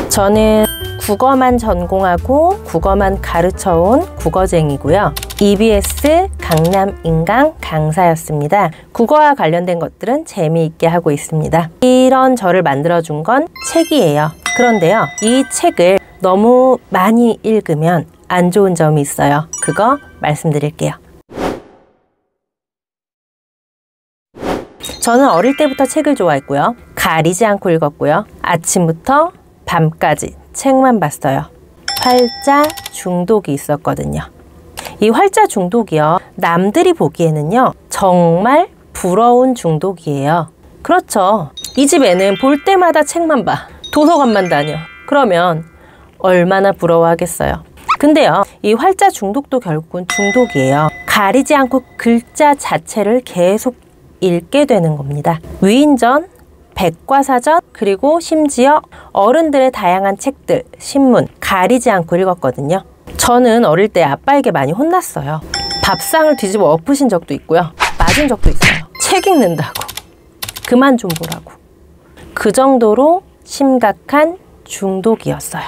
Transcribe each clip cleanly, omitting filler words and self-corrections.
저는 국어만 전공하고 국어만 가르쳐온 국어쟁이고요. EBS 강남인강 강사였습니다. 국어와 관련된 것들은 재미있게 하고 있습니다. 이런 저를 만들어준 건 책이에요. 그런데요, 이 책을 너무 많이 읽으면 안 좋은 점이 있어요. 그거 말씀드릴게요. 저는 어릴 때부터 책을 좋아했고요. 가리지 않고 읽었고요. 아침부터 밤까지 책만 봤어요. 활자 중독이 있었거든요. 이 활자 중독이요, 남들이 보기에는요 정말 부러운 중독이에요. 그렇죠. 이 집에는 볼 때마다 책만 봐. 도서관만 다녀. 그러면 얼마나 부러워하겠어요. 근데요, 이 활자 중독도 결국은 중독이에요. 가리지 않고 글자 자체를 계속 읽게 되는 겁니다. 위인전, 백과사전, 그리고 심지어 어른들의 다양한 책들, 신문 가리지 않고 읽었거든요. 저는 어릴 때 아빠에게 많이 혼났어요. 밥상을 뒤집어 엎으신 적도 있고요. 맞은 적도 있어요. 책 읽는다고. 그만 좀 보라고. 그 정도로 심각한 중독이었어요.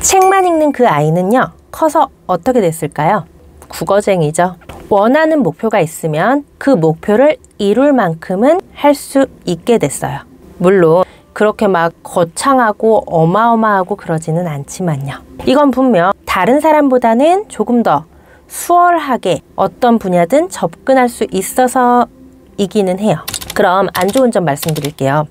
책만 읽는 그 아이는요, 커서 어떻게 됐을까요? 국어쟁이죠. 원하는 목표가 있으면 그 목표를 이룰 만큼은 할 수 있게 됐어요. 물론 그렇게 막 거창하고 어마어마하고 그러지는 않지만요. 이건 분명 다른 사람보다는 조금 더 수월하게 어떤 분야든 접근할 수 있어서이기는 해요. 그럼 안 좋은 점 말씀드릴게요.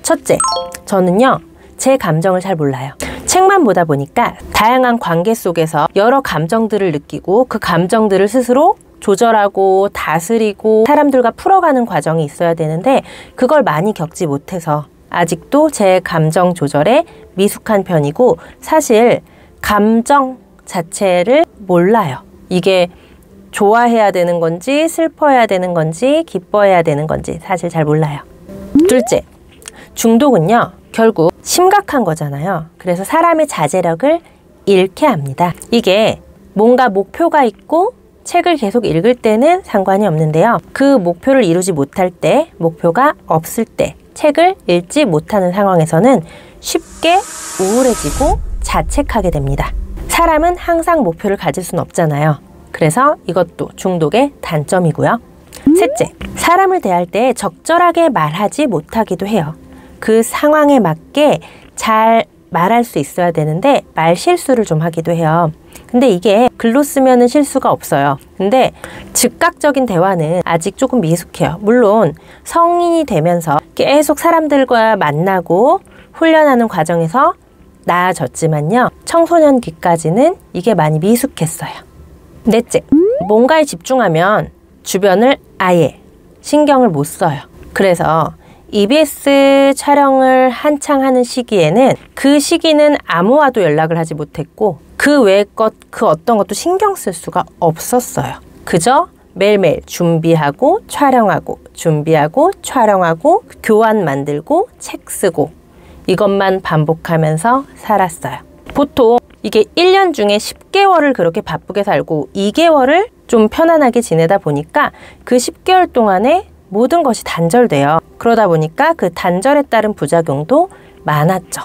첫째, 저는요, 제 감정을 잘 몰라요. 책만 보다 보니까 다양한 관계 속에서 여러 감정들을 느끼고 그 감정들을 스스로 조절하고 다스리고 사람들과 풀어가는 과정이 있어야 되는데 그걸 많이 겪지 못해서 아직도 제 감정 조절에 미숙한 편이고, 사실 감정 자체를 몰라요. 이게 좋아해야 되는 건지 슬퍼해야 되는 건지 기뻐해야 되는 건지 사실 잘 몰라요. 둘째, 중독은요 결국 심각한 거잖아요. 그래서 사람의 자제력을 잃게 합니다. 이게 뭔가 목표가 있고 책을 계속 읽을 때는 상관이 없는데요. 그 목표를 이루지 못할 때, 목표가 없을 때, 책을 읽지 못하는 상황에서는 쉽게 우울해지고 자책하게 됩니다. 사람은 항상 목표를 가질 수는 없잖아요. 그래서 이것도 중독의 단점이고요. 셋째, 사람을 대할 때 적절하게 말하지 못하기도 해요. 그 상황에 맞게 잘 말할 수 있어야 되는데 말 실수를 좀 하기도 해요. 근데 이게 글로 쓰면은 실수가 없어요. 근데 즉각적인 대화는 아직 조금 미숙해요. 물론 성인이 되면서 계속 사람들과 만나고 훈련하는 과정에서 나아졌지만요, 청소년기까지는 이게 많이 미숙했어요. 넷째, 뭔가에 집중하면 주변을 아예 신경을 못 써요. 그래서 EBS 촬영을 한창 하는 시기에는 그 시기는 아무와도 연락을 하지 못했고 그 외의 것, 그 어떤 것도 신경 쓸 수가 없었어요. 그저 매일매일 준비하고 촬영하고 준비하고 촬영하고 교환 만들고 책 쓰고 이것만 반복하면서 살았어요. 보통 이게 1년 중에 10개월을 그렇게 바쁘게 살고 2개월을 좀 편안하게 지내다 보니까 그 10개월 동안에 모든 것이 단절돼요. 그러다 보니까 그 단절에 따른 부작용도 많았죠.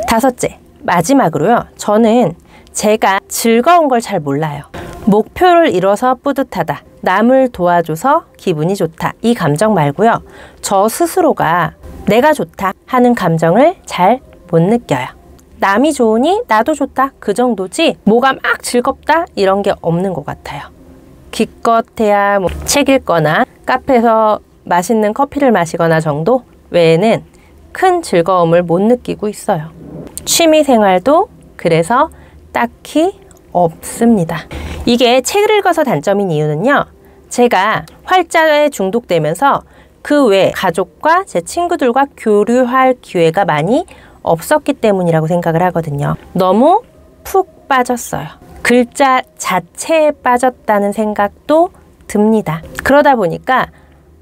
다섯째, 마지막으로요. 저는 제가 즐거운 걸 잘 몰라요. 목표를 이뤄서 뿌듯하다, 남을 도와줘서 기분이 좋다, 이 감정 말고요. 저 스스로가 내가 좋다 하는 감정을 잘 못 느껴요. 남이 좋으니 나도 좋다, 그 정도지 뭐가 막 즐겁다 이런 게 없는 것 같아요. 기껏해야 뭐 책 읽거나 카페에서 맛있는 커피를 마시거나 정도 외에는 큰 즐거움을 못 느끼고 있어요. 취미생활도 그래서 딱히 없습니다. 이게 책을 읽어서 단점인 이유는요, 제가 활자에 중독되면서 그 외 가족과 제 친구들과 교류할 기회가 많이 없었기 때문이라고 생각을 하거든요. 너무 푹 빠졌어요. 글자 자체에 빠졌다는 생각도 듭니다. 그러다 보니까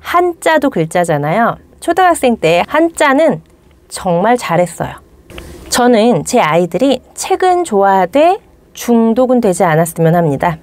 한자도 글자잖아요. 초등학생 때 한자는 정말 잘했어요. 저는 제 아이들이 책은 좋아하되 중독은 되지 않았으면 합니다.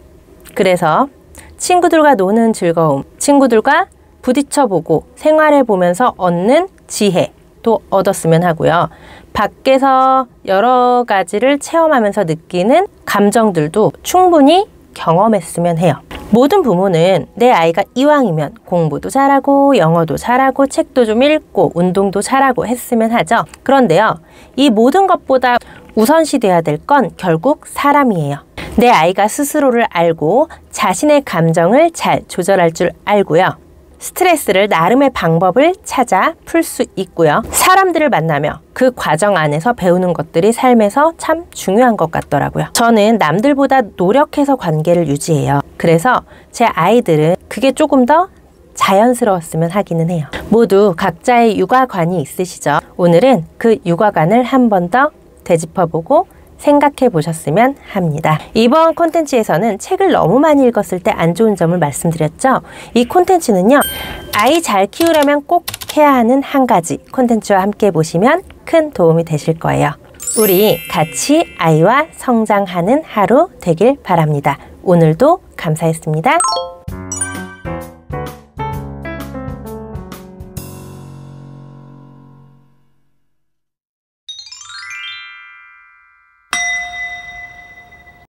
그래서 친구들과 노는 즐거움, 친구들과 부딪혀보고 생활해보면서 얻는 지혜도 얻었으면 하고요. 밖에서 여러 가지를 체험하면서 느끼는 감정들도 충분히 경험했으면 해요. 모든 부모는 내 아이가 이왕이면 공부도 잘하고 영어도 잘하고 책도 좀 읽고 운동도 잘하고 했으면 하죠. 그런데요, 이 모든 것보다 우선시돼야 될 건 결국 사람이에요. 내 아이가 스스로를 알고 자신의 감정을 잘 조절할 줄 알고요. 스트레스를 나름의 방법을 찾아 풀 수 있고요. 사람들을 만나며 그 과정 안에서 배우는 것들이 삶에서 참 중요한 것 같더라고요. 저는 남들보다 노력해서 관계를 유지해요. 그래서 제 아이들은 그게 조금 더 자연스러웠으면 하기는 해요. 모두 각자의 육아관이 있으시죠? 오늘은 그 육아관을 한 번 더 되짚어보고 생각해 보셨으면 합니다. 이번 콘텐츠에서는 책을 너무 많이 읽었을 때 안 좋은 점을 말씀드렸죠. 이 콘텐츠는요, 아이 잘 키우려면 꼭 해야 하는 한 가지 콘텐츠와 함께 보시면 큰 도움이 되실 거예요. 우리 같이 아이와 성장하는 하루 되길 바랍니다. 오늘도 감사했습니다.